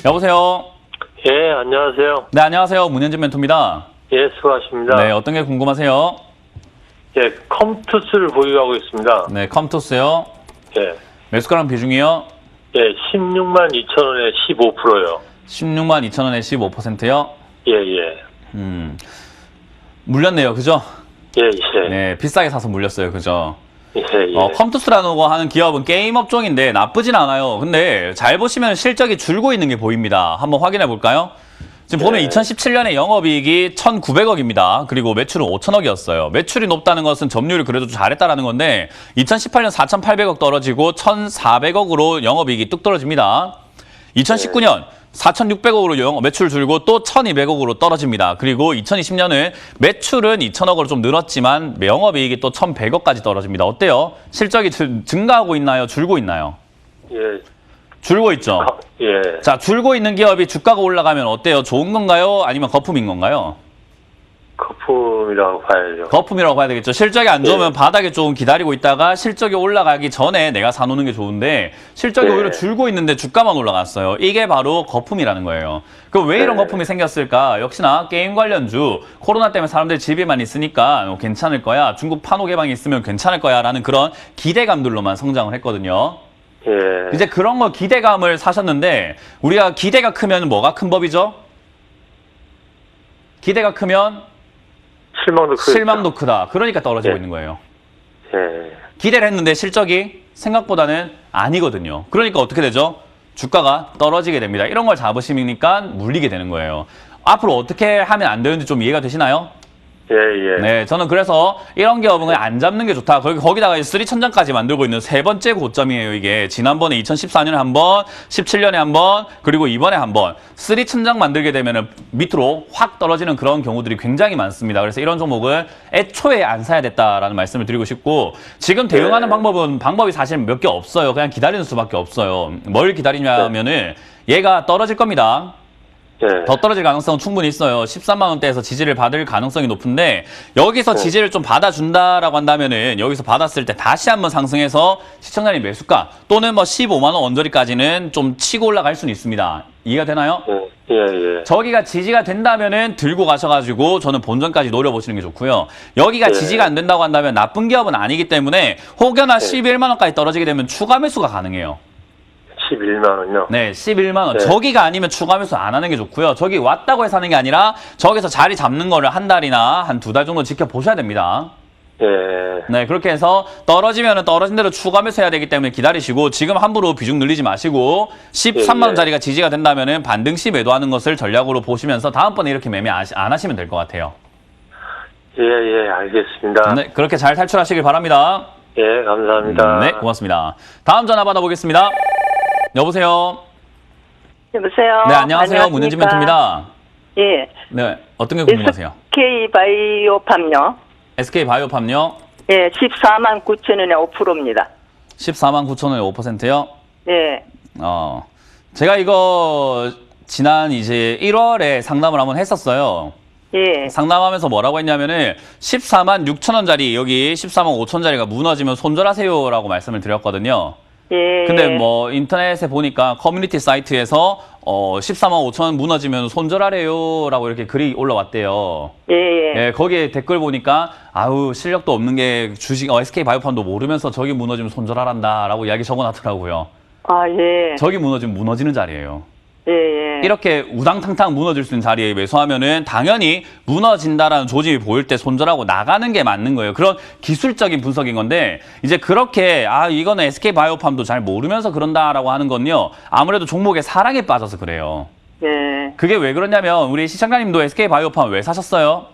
여보세요? 예, 안녕하세요. 네, 안녕하세요. 문현진 멘토입니다. 예, 수고하십니다. 네, 어떤 게 궁금하세요? 예, 컴투스를 보유하고 있습니다. 네, 컴투스요. 예, 매수가랑 비중이요? 예, 16만 2천 원에 15%요. 16만 2천 원에 15%요? 예, 예. 물렸네요. 그죠? 예, 예. 네, 비싸게 사서 물렸어요. 그죠? 예, 예. 컴투스라는 거 하는 기업은 게임 업종인데 나쁘진 않아요. 근데 잘 보시면 실적이 줄고 있는 게 보입니다. 한번 확인해 볼까요? 지금 보면 2017년에 영업이익이 1,900억입니다. 그리고 매출은 5천억이었어요. 매출이 높다는 것은 점유율이 그래도 잘했다라는 건데 2018년 4,800억 떨어지고 1,400억으로 영업이익이 뚝 떨어집니다. 2019년 4,600억으로 매출 줄고 또 1,200억으로 떨어집니다. 그리고 2020년은 매출은 2,000억으로 좀 늘었지만 영업이익이 또 1,100억까지 떨어집니다. 어때요? 실적이 증가하고 있나요? 줄고 있나요? 예. 줄고 있죠? 예. 자, 줄고 있는 기업이 주가가 올라가면 어때요? 좋은 건가요? 아니면 거품인 건가요? 거품이라고 봐야죠. 거품이라고 봐야 되겠죠. 실적이 안 좋으면 바닥에 조금 기다리고 있다가 실적이 올라가기 전에 내가 사놓는 게 좋은데 실적이 오히려 줄고 있는데 주가만 올라갔어요. 이게 바로 거품이라는 거예요. 그럼 왜 이런 거품이 생겼을까? 역시나 게임 관련주, 코로나 때문에 사람들이 집에만 있으니까 괜찮을 거야. 중국 판호 개방이 있으면 괜찮을 거야. 라는 그런 기대감들로만 성장을 했거든요. 예. 이제 그런 거 기대감을 사셨는데 우리가 기대가 크면 뭐가 큰 법이죠? 기대가 크면 실망도 크다. 그러니까 떨어지고 있는 거예요. 예. 기대를 했는데 실적이 생각보다는 아니거든요. 그러니까 어떻게 되죠? 주가가 떨어지게 됩니다. 이런 걸 잡으시니까 물리게 되는 거예요. 앞으로 어떻게 하면 안 되는지 좀 이해가 되시나요? 예, 예. 네, 저는 그래서 이런 기업은 그냥 안 잡는 게 좋다. 거기다가 쓰리천장까지 만들고 있는 세 번째 고점이에요, 이게. 지난번에 2014년에 한 번, 17년에 한 번, 그리고 이번에 한 번. 쓰리천장 만들게 되면 밑으로 확 떨어지는 그런 경우들이 굉장히 많습니다. 그래서 이런 종목은 애초에 안 사야 됐다라는 말씀을 드리고 싶고, 지금 대응하는 방법이 사실 몇 개 없어요. 그냥 기다리는 수밖에 없어요. 뭘 기다리냐면은 얘가 떨어질 겁니다. 예. 더 떨어질 가능성은 충분히 있어요. 13만 원대에서 지지를 받을 가능성이 높은데 여기서 지지를 좀 받아준다라고 한다면은 여기서 받았을 때 다시 한번 상승해서 시청자님 매수가 또는 뭐 15만 원 언저리까지는 좀 치고 올라갈 수는 있습니다. 이해가 되나요? 예, 예. 저기가 지지가 된다면은 들고 가셔가지고 저는 본전까지 노려보시는 게 좋고요. 여기가 지지가 안 된다고 한다면 나쁜 기업은 아니기 때문에 혹여나 11만 원까지 떨어지게 되면 추가 매수가 가능해요. 11만 원요? 네, 11만 원. 네. 저기가 아니면 추가 매수 안 하는 게 좋고요. 저기 왔다고 해서 하는 게 아니라 저기서 자리 잡는 거를 한 달이나 한 2달 정도 지켜보셔야 됩니다. 예. 네, 그렇게 해서 떨어지면 떨어진 대로 추가 매수해야 되기 때문에 기다리시고 지금 함부로 비중 늘리지 마시고 13만 원짜리가 지지가 된다면 반등 시 매도하는 것을 전략으로 보시면서 다음번에 이렇게 매매 안 하시면 될 것 같아요. 예, 예, 알겠습니다. 네, 그렇게 잘 탈출하시길 바랍니다. 예, 감사합니다. 네, 고맙습니다. 다음 전화 받아보겠습니다. 여보세요? 여보세요. 네, 안녕하세요. 문현진 멘토입니다. 예. 네, 어떤 게 궁금하세요? SK바이오팜요. SK바이오팜요? 예, 14만 9천 원에 5%입니다. 14만 9천 원에 5%요? 예. 제가 이거 지난 이제 1월에 상담을 한번 했었어요. 예. 상담하면서 뭐라고 했냐면은 14만 6천 원짜리 여기 14만 5천 원짜리가 무너지면 손절하세요라고 말씀을 드렸거든요. 예. 근데 뭐 인터넷에 보니까 커뮤니티 사이트에서 14만 5천 원 무너지면 손절하래요라고 이렇게 글이 올라왔대요. 예. 예, 거기에 댓글 보니까 아우 실력도 없는 게 주식 SK바이오팜도 모르면서 저기 무너지면 손절하란다라고 이야기 적어놨더라고요. 아, 예. 저기 무너지면 무너지는 자리예요. 예. 이렇게 우당탕탕 무너질 수 있는 자리에 매수하면은 당연히 무너진다라는 조짐이 보일 때 손절하고 나가는 게 맞는 거예요. 그런 기술적인 분석인 건데 이제 그렇게 이거는 SK바이오팜도 잘 모르면서 그런다라고 하는 건요. 아무래도 종목의 사랑에 빠져서 그래요. 예. 그게 왜 그러냐면 우리 시청자님도 SK바이오팜 왜 사셨어요?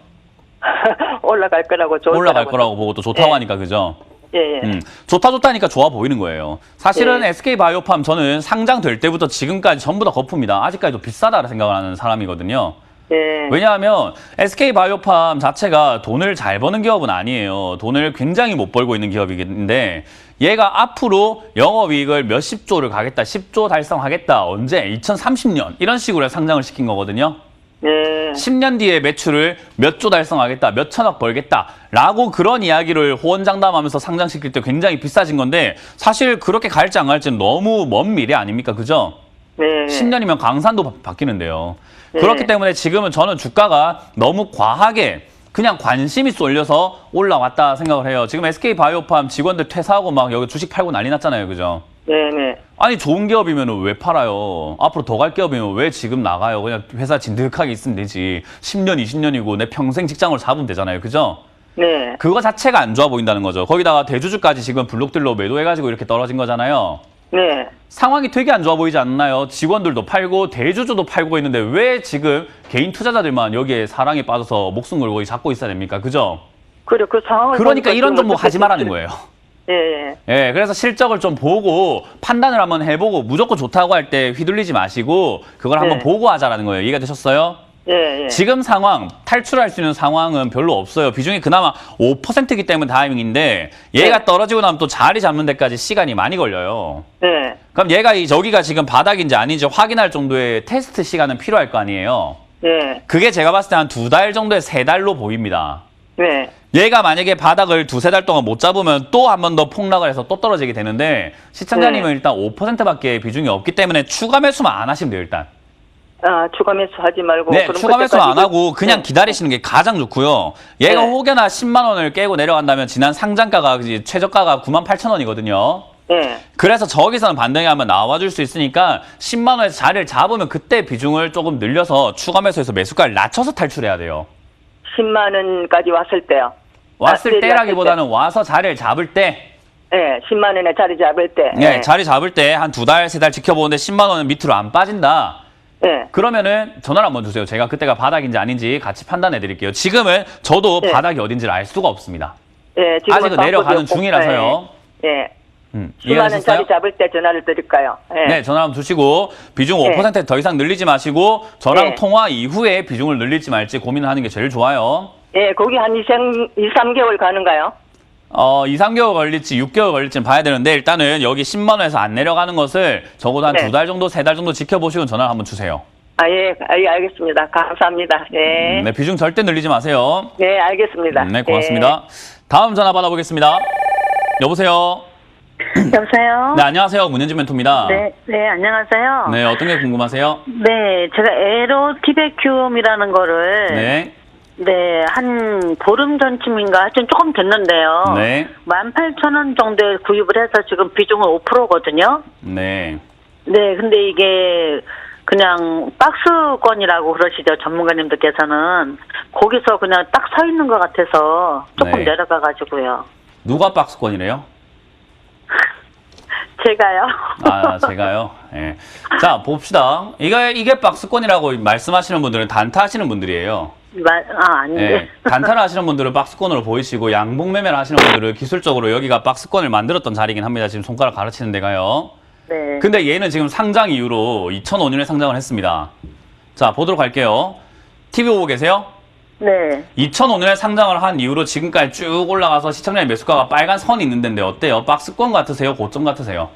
올라갈 거라고 올라갈 거라고 보고 또 좋다고 하니까 그죠? 예. 좋다니까 좋아 보이는 거예요. 사실은 SK바이오팜 저는 상장될 때부터 지금까지 전부 다 거품이다. 아직까지도 비싸다고 생각을 하는 사람이거든요. 예. 왜냐하면 SK바이오팜 자체가 돈을 잘 버는 기업은 아니에요. 돈을 굉장히 못 벌고 있는 기업인데 얘가 앞으로 영업이익을 몇십 조를 가겠다, 10조 달성하겠다, 언제? 2030년 이런 식으로 상장을 시킨 거거든요. 네. 10년 뒤에 매출을 몇 조 달성하겠다, 몇 천억 벌겠다라고 그런 이야기를 호언장담하면서 상장시킬 때 굉장히 비싸진 건데 사실 그렇게 갈지 안 갈지는 너무 먼 미래 아닙니까? 그죠? 네. 10년이면 강산도 바뀌는데요. 네. 그렇기 때문에 지금은 저는 주가가 너무 과하게 그냥 관심이 쏠려서 올라왔다 생각을 해요. 지금 SK바이오팜 직원들 퇴사하고 막 여기 주식 팔고 난리 났잖아요. 그죠? 네네. 아니 좋은 기업이면 왜 팔아요? 앞으로 더 갈 기업이면 왜 지금 나가요? 그냥 회사 진득하게 있으면 되지. 10년, 20년이고 내 평생 직장을 잡으면 되잖아요. 그죠? 네. 그거 자체가 안 좋아 보인다는 거죠. 거기다가 대주주까지 지금 블록들로 매도해가지고 이렇게 떨어진 거잖아요. 네. 상황이 되게 안 좋아 보이지 않나요? 직원들도 팔고 대주주도 팔고 있는데 왜 지금 개인 투자자들만 여기에 사랑에 빠져서 목숨 걸고 잡고 있어야 됩니까? 그죠? 그래, 그 상황을. 그러니까 보니까 이런 지금 종목 어떻게 하지 말라는 거예요. 예, 예. 예, 그래서 실적을 좀 보고 판단을 한번 해보고 무조건 좋다고 할 때 휘둘리지 마시고 그걸 한번 네. 보고 하자라는 거예요. 이해가 되셨어요? 예, 예. 지금 상황, 탈출할 수 있는 상황은 별로 없어요. 비중이 그나마 5%이기 때문에 다행인데 얘가 네. 떨어지고 나면 또 자리 잡는 데까지 시간이 많이 걸려요. 네. 그럼 얘가 저기가 지금 바닥인지 아닌지 확인할 정도의 테스트 시간은 필요할 거 아니에요. 네. 그게 제가 봤을 때 한 2달 정도에 3달로 보입니다. 네. 얘가 만약에 바닥을 2-3달 동안 못 잡으면 또 한 번 더 폭락을 해서 또 떨어지게 되는데 시청자님은 네. 일단 5%밖에 비중이 없기 때문에 추가 매수만 안 하시면 돼요, 일단. 아, 추가 매수 하지 말고. 네, 그럼 추가 매수 안 그때까지 하고 그냥 네. 기다리시는 게 가장 좋고요. 얘가 네. 혹여나 10만 원을 깨고 내려간다면 지난 상장가가 이제 최저가가 98,000원이거든요. 네. 그래서 저기서는 반등이 한번 나와줄 수 있으니까 10만 원에서 자리를 잡으면 그때 비중을 조금 늘려서 추가 매수해서 매수가를 낮춰서 탈출해야 돼요. 10만 원까지 왔을 때요. 왔을 아, 때라기보다는 와서 자리를 잡을 때 네, 10만 원에 자리 잡을 때. 네, 자리 잡을 때 한 2달, 3달 지켜보는데 10만 원은 밑으로 안 빠진다. 네. 그러면은 전화를 한번 주세요. 제가 그때가 바닥인지 아닌지 같이 판단해 드릴게요. 지금은 저도 네. 바닥이 어딘지를 알 수가 없습니다. 네, 지금은 아직은 내려가는 빵꾸도 중이라서요. 네. 이해가 10만 원 되셨어요? 자리 잡을 때 전화를 드릴까요? 네. 네, 전화 한번 주시고 비중 5% 더 이상 늘리지 마시고 저랑 네. 통화 이후에 비중을 늘릴지 말지 고민을 하는 게 제일 좋아요. 네, 거기 한 2, 3개월 가는가요? 2, 3개월 걸릴지 6개월 걸릴지 봐야 되는데 일단은 여기 10만 원에서 안 내려가는 것을 적어도 한 네. 2달 정도, 3달 정도 지켜보시고 전화 한번 주세요. 아, 예, 알겠습니다. 감사합니다. 네. 네, 비중 절대 늘리지 마세요. 네, 알겠습니다. 네, 고맙습니다. 다음 전화 받아보겠습니다. 여보세요. 여보세요? 네, 안녕하세요. 문현진 멘토입니다. 네, 네, 안녕하세요. 네, 어떤 게 궁금하세요? 네, 제가 에로티베큐움이라는 거를 네, 한 보름 전쯤인가 하여튼 조금 됐는데요. 네, 18,000원 정도에 구입을 해서 지금 비중은 5%거든요. 네. 네, 근데 이게 그냥 박스권이라고 그러시죠, 전문가님들께서는. 거기서 그냥 딱 서 있는 것 같아서 조금 네. 내려가가지고요. 누가 박스권이래요? 제가요? 아, 제가요? 예. 자, 봅시다. 이게 박스권이라고 말씀하시는 분들은 단타하시는 분들이에요. 아닌데. 예. 단타를 하시는 분들은 박스권으로 보이시고 양봉 매매를 하시는 분들은 기술적으로 여기가 박스권을 만들었던 자리긴 합니다. 지금 손가락 가르치는 데가요. 네. 근데 얘는 지금 상장 이후로 2005년에 상장을 했습니다. 자, 보도록 할게요. TV 보고 계세요? 네. 2005년에 상장을 한 이후로 지금까지 쭉 올라가서 시청자의 매수가가 빨간 선이 있는 데인데 어때요? 박스권 같으세요? 고점 같으세요?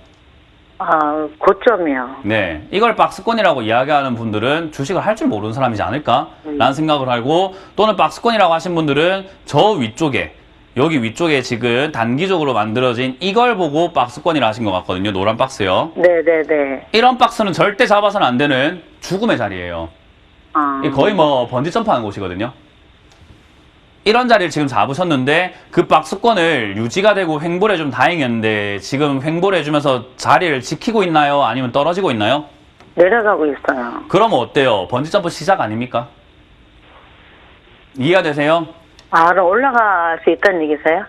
아, 고점이요. 네. 이걸 박스권이라고 이야기하는 분들은 주식을 할 줄 모르는 사람이지 않을까라는 생각을 하고 또는 박스권이라고 하신 분들은 저 위쪽에 여기 위쪽에 지금 단기적으로 만들어진 이걸 보고 박스권이라 하신 것 같거든요. 노란 박스요. 네네네. 이런 박스는 절대 잡아서는 안 되는 죽음의 자리예요. 아. 이게 거의 뭐 번지 점프하는 곳이거든요. 이런 자리를 지금 잡으셨는데 그 박스권을 유지가 되고 횡보를 해주면 다행이었는데 지금 횡보를 해주면서 자리를 지키고 있나요? 아니면 떨어지고 있나요? 내려가고 있어요. 그러면 어때요? 번지 점프 시작 아닙니까? 이해가 되세요? 아, 그럼 올라갈 수 있다는 얘기세요?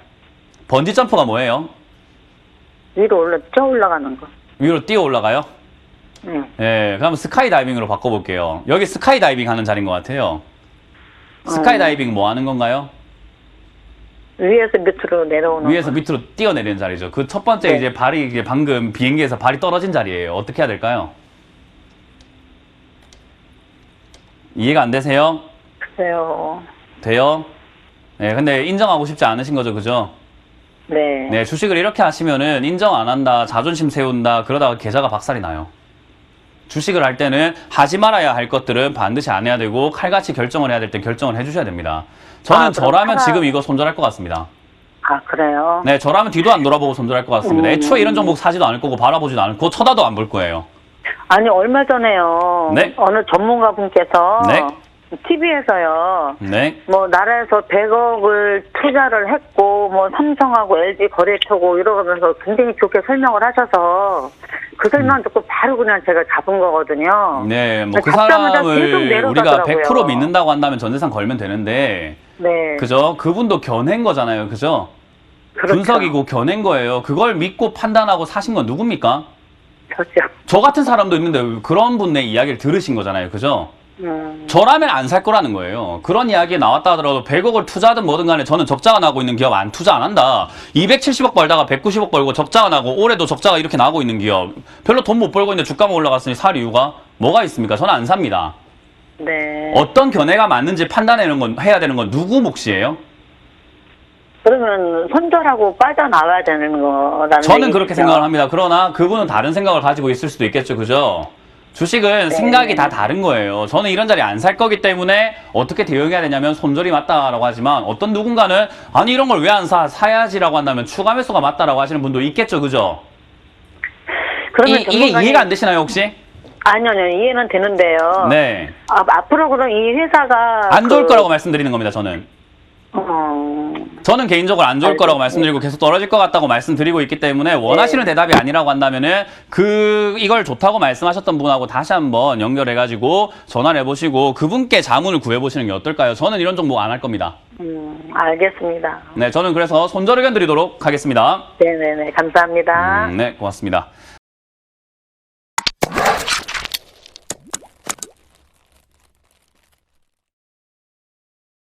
번지 점프가 뭐예요? 위로 올라가는 거. 위로 뛰어 올라가요? 네. 예, 그럼 스카이 다이빙으로 바꿔볼게요. 여기 스카이 다이빙 하는 자리인 것 같아요. 스카이 다이빙 뭐 하는 건가요? 위에서 밑으로 내려오는 위에서 거. 밑으로 뛰어내리는 자리죠. 그 첫 번째 네. 이제 발이 이제 방금 비행기에서 발이 떨어진 자리예요. 어떻게 해야 될까요? 이해가 안 되세요? 글쎄요. 돼요? 네, 근데 인정하고 싶지 않으신 거죠, 그죠? 네. 네, 주식을 이렇게 하시면은 인정 안 한다, 자존심 세운다, 그러다가 계좌가 박살이 나요. 주식을 할 때는 하지 말아야 할 것들은 반드시 안 해야 되고 칼같이 결정을 해야 될 땐 결정을 해주셔야 됩니다. 저는 아, 그럼 저라면 하나- 지금 이거 손절할 것 같습니다. 아, 그래요? 네, 저라면 뒤도 안 돌아보고 손절할 것 같습니다. 애초에 이런 종목 사지도 않을 거고 바라보지도 않고 쳐다도 안 볼 거예요. 아니, 얼마 전에요. 네. 어느 전문가분께서 네. TV에서요. 네. 뭐 나라에서 100억을 투자를 했고 뭐 삼성하고 LG 거래처고 이러면서 굉장히 좋게 설명을 하셔서 그 설명 듣고 바로 그냥 제가 잡은 거거든요. 네, 뭐 그 잡자마자 계속 사람을 우리가 내려가더라고요. 100% 믿는다고 한다면 전 재산 걸면 되는데, 네. 그죠? 그분도 겨낸 거잖아요, 그죠? 그렇죠. 분석이고 겨낸 거예요. 그걸 믿고 판단하고 사신 건 누굽니까? 저죠. 저 같은 사람도 있는데 그런 분의 이야기를 들으신 거잖아요, 그죠? 저라면 안 살 거라는 거예요. 그런 이야기 나왔다 하더라도 100억을 투자하든 뭐든 간에 저는 적자가 나고 있는 기업 안 투자 안 한다. 270억 벌다가 190억 벌고 적자가 나고 올해도 적자가 이렇게 나고 있는 기업. 별로 돈 못 벌고 있는데 주가만 올라갔으니 살 이유가 뭐가 있습니까? 저는 안 삽니다. 네. 어떤 견해가 맞는지 판단하는 건 해야 되는 건 누구 몫이에요? 그러면 손절하고 빠져나와야 되는 거라는 저는 그렇게 얘기시죠? 생각을 합니다. 그러나 그분은 다른 생각을 가지고 있을 수도 있겠죠. 그죠? 주식은 생각이 다 다른 거예요. 저는 이런 자리에 안 살 거기 때문에 어떻게 대응해야 되냐면 손절이 맞다라고 하지만 어떤 누군가는 아니 이런 걸 왜 안 사? 사야지라고 한다면 추가 매수가 맞다라고 하시는 분도 있겠죠. 그죠? 그러면 이게 이해가 안 되시나요 혹시? 아니요, 이해는 되는데요. 네. 앞으로 그럼 이 회사가 안 좋을 거라고 말씀드리는 겁니다. 어, 저는 개인적으로 안 좋을 거라고 알겠습니다. 말씀드리고 계속 떨어질 것 같다고 말씀드리고 있기 때문에 원하시는 대답이 아니라고 한다면은 이걸 좋다고 말씀하셨던 분하고 다시 한번 연결해가지고 전화를 해보시고 그분께 자문을 구해보시는 게 어떨까요? 저는 이런 종목 안 할 겁니다. 알겠습니다. 네, 저는 그래서 손절 의견 드리도록 하겠습니다. 네네네, 감사합니다. 네, 고맙습니다.